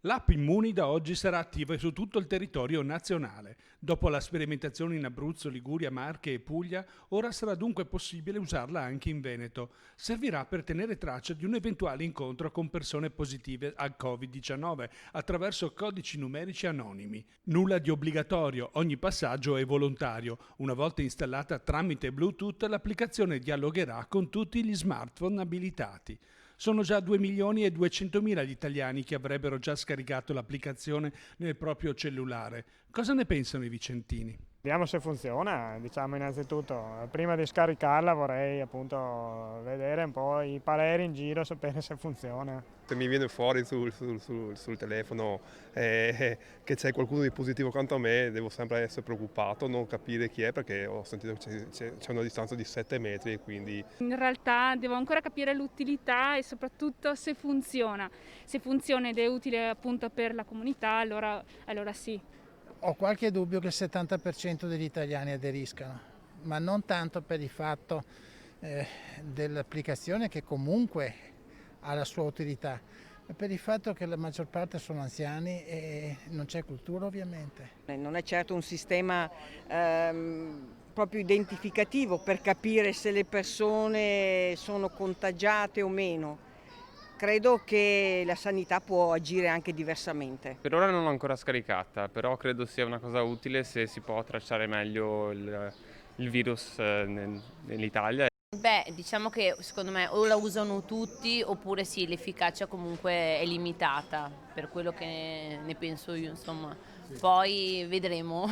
L'app Immuni da oggi sarà attiva su tutto il territorio nazionale. Dopo la sperimentazione in Abruzzo, Liguria, Marche e Puglia, ora sarà dunque possibile usarla anche in Veneto. Servirà per tenere traccia di un eventuale incontro con persone positive al Covid-19 attraverso codici numerici anonimi. Nulla di obbligatorio, ogni passaggio è volontario. Una volta installata tramite Bluetooth, l'applicazione dialogherà con tutti gli smartphone abilitati. Sono già 2.200.000 gli italiani che avrebbero già scaricato l'applicazione nel proprio cellulare. Cosa ne pensano i vicentini? Vediamo se funziona, diciamo innanzitutto, prima di scaricarla vorrei appunto vedere un po' i pareri in giro, sapere se funziona. Se mi viene fuori sul telefono che c'è qualcuno di positivo accanto a me, devo sempre essere preoccupato, non capire chi è perché ho sentito che c'è una distanza di 7 metri e quindi... In realtà devo ancora capire l'utilità e soprattutto se funziona. Se funziona ed è utile appunto per la comunità, allora sì. Ho qualche dubbio che il 70% degli italiani aderiscano, ma non tanto per il fatto dell'applicazione che comunque ha la sua utilità, ma per il fatto che la maggior parte sono anziani e non c'è cultura ovviamente. Non è certo un sistema proprio identificativo per capire se le persone sono contagiate o meno. Credo che la sanità può agire anche diversamente. Per ora non l'ho ancora scaricata, però credo sia una cosa utile se si può tracciare meglio il virus nell'Italia. Beh, diciamo che secondo me o la usano tutti oppure sì, l'efficacia comunque è limitata, per quello che ne penso io, insomma. Poi vedremo.